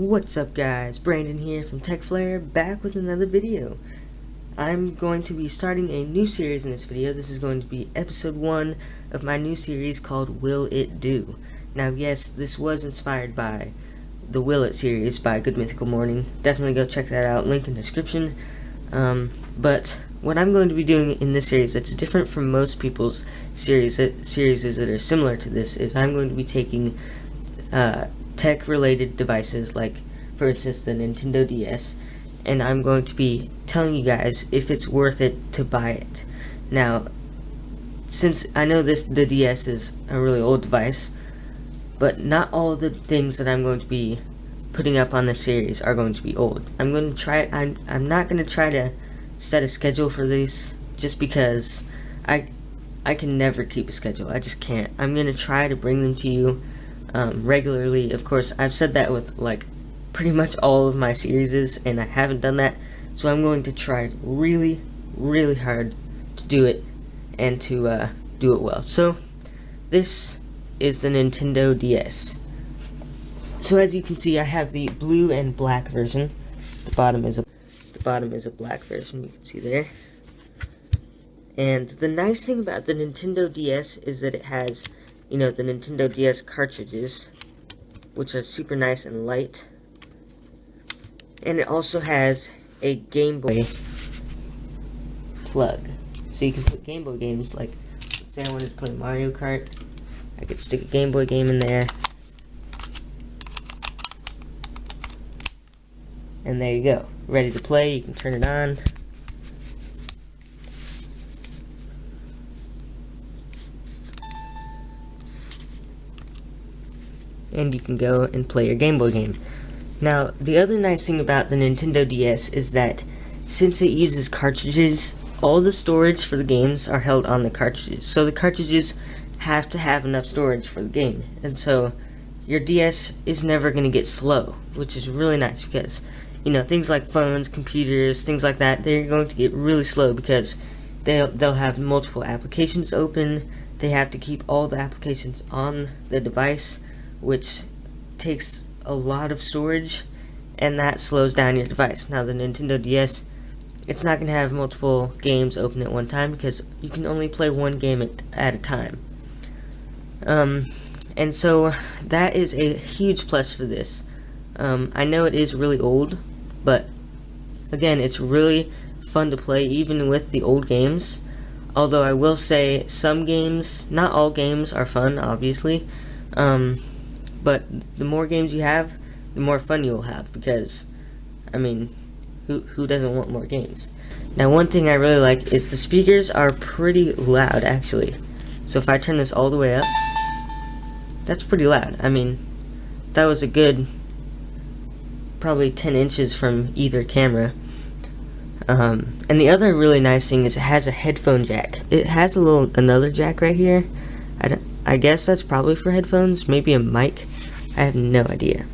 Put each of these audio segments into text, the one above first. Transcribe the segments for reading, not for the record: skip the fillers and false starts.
What's up guys, Brandon here from TechFlare, back with another video. I'm going to be starting a new series in this video. This is going to be episode 1 of my new series called Will It Do. Now yes, this was inspired by the Will It series by Good Mythical Morning. Definitely go check that out, link in the description. But what I'm going to be doing in this series that's different from most people's series that are similar to this is I'm going to be taking tech-related devices, like for instance the Nintendo DS, and I'm going to be telling you guys if it's worth it to buy it. Now, since I know the DS is a really old device, but not all of the things that I'm going to be putting up on this series are going to be old. I'm going to try. I'm not going to try to set a schedule for these, just because I can never keep a schedule. I just can't. I'm going to try to bring them to you regularly. Of course, I've said that with like pretty much all of my series, and I haven't done that, so I'm going to try really hard to do it, and to do it well. So this is the Nintendo DS. So as you can see, I have the blue and black version. The bottom is a black version, you can see there. And the nice thing about the Nintendo DS is that it has, the Nintendo DS cartridges, which are super nice and light. And it also has a Game Boy plug. So you can put Game Boy games, like, let's say I wanted to play Mario Kart, I could stick a Game Boy game in there. And there you go. Ready to play, you can turn it on. And you can go and play your Game Boy game. Now, the other nice thing about the Nintendo DS is that since it uses cartridges, all the storage for the games are held on the cartridges. So the cartridges have to have enough storage for the game. And so your DS is never going to get slow, which is really nice because, things like phones, computers, things like that, they're going to get really slow because they'll have multiple applications open. They have to keep all the applications on the device, which takes a lot of storage, and that slows down your device. Now the Nintendo DS, it's not going to have multiple games open at one time because you can only play one game at a time. And so that is a huge plus for this. I know it is really old, but again, it's really fun to play even with the old games. Although I will say some games, not all games are fun, obviously. But the more games you have, the more fun you'll have, because, who doesn't want more games? Now, one thing I really like is the speakers are pretty loud, actually. So if I turn this all the way up, that's pretty loud. That was a good, probably 10 inches from either camera. And the other really nice thing is it has a headphone jack. It has another jack right here. I guess that's probably for headphones, maybe a mic. I have no idea.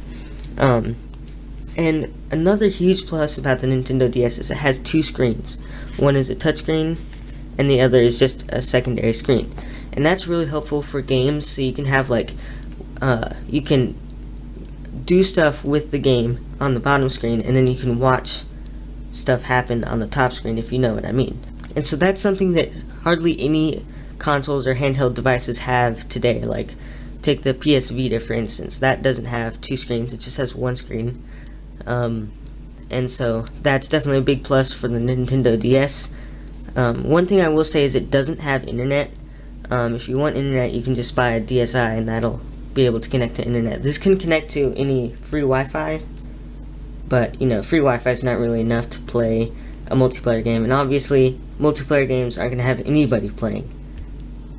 And another huge plus about the Nintendo DS is it has two screens. One is a touchscreen, and the other is just a secondary screen. And that's really helpful for games, so you can have you can do stuff with the game on the bottom screen, and then you can watch stuff happen on the top screen, if you know what I mean. And so that's something that hardly any consoles or handheld devices have today. Like, take the PS Vita for instance. That doesn't have two screens, it just has one screen. And so that's definitely a big plus for the Nintendo DS. One thing I will say is it doesn't have internet. If you want internet, you can just buy a DSi and that'll be able to connect to internet. This can connect to any free Wi-Fi, but free Wi-Fi is not really enough to play a multiplayer game, and obviously multiplayer games aren't going to have anybody playing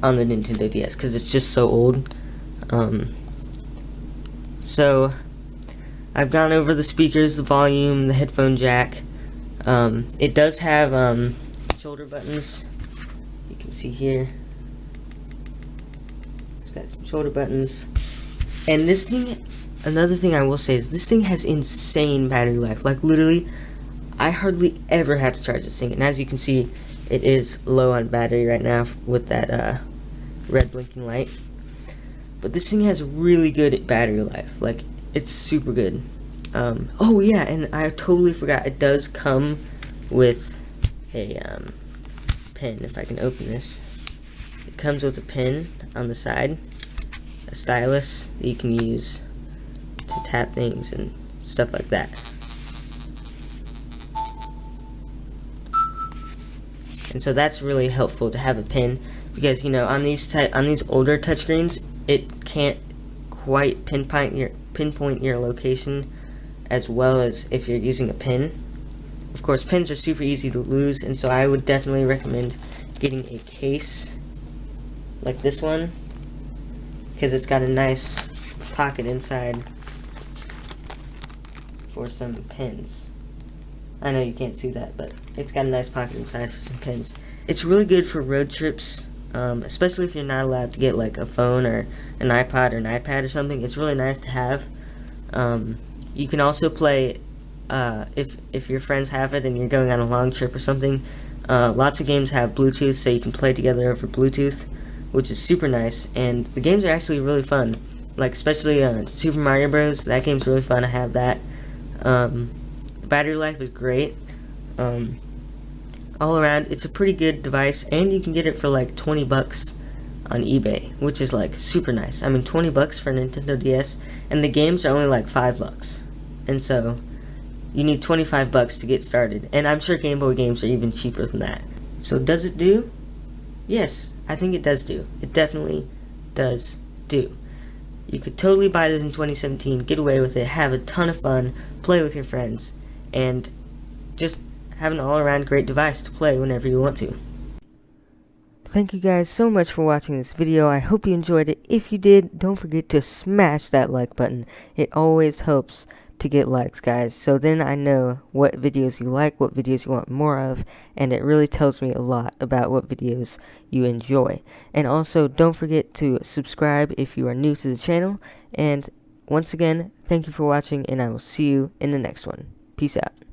on the Nintendo DS because it's just so old. So I've gone over the speakers, the volume, the headphone jack. It does have shoulder buttons. You can see here. It's got some shoulder buttons. And this thing, another thing I will say is this thing has insane battery life. Like, literally, I hardly ever have to charge this thing. And as you can see, it is low on battery right now with that red blinking light. But this thing has really good battery life. Like, it's super good. Oh yeah, and I totally forgot, it does come with a pen. If I can open this, it comes with a pen on the side, a stylus that you can use to tap things and stuff like that. And so that's really helpful to have a pen, because on these older touchscreens, it can't quite pinpoint your location as well as if you're using a pen. Of course, pens are super easy to lose, and so I would definitely recommend getting a case like this one, because it's got a nice pocket inside for some pens. I know you can't see that, but it's got a nice pocket inside for some pens. It's really good for road trips, especially if you're not allowed to get like a phone or an iPod or an iPad or something. It's really nice to have. You can also play, if your friends have it and you're going on a long trip or something, lots of games have Bluetooth, so you can play together over Bluetooth, which is super nice, and the games are actually really fun. Like, especially Super Mario Bros. That game's really fun. I have that. The battery life is great. All around, it's a pretty good device, and you can get it for like 20 bucks on eBay, which is like super nice. I mean, 20 bucks for a Nintendo DS, and the games are only like 5 bucks. And so, you need 25 bucks to get started. And I'm sure Game Boy games are even cheaper than that. So does it do? Yes, I think it does do. It definitely does do. You could totally buy this in 2017, get away with it, have a ton of fun, play with your friends, and just have an all-around great device to play whenever you want to. Thank you guys so much for watching this video. I hope you enjoyed it. If you did, don't forget to smash that like button. It always helps to get likes, guys, so then I know what videos you like, what videos you want more of, and it really tells me a lot about what videos you enjoy. And also, don't forget to subscribe if you are new to the channel, and once again, thank you for watching, and I will see you in the next one. Peace out.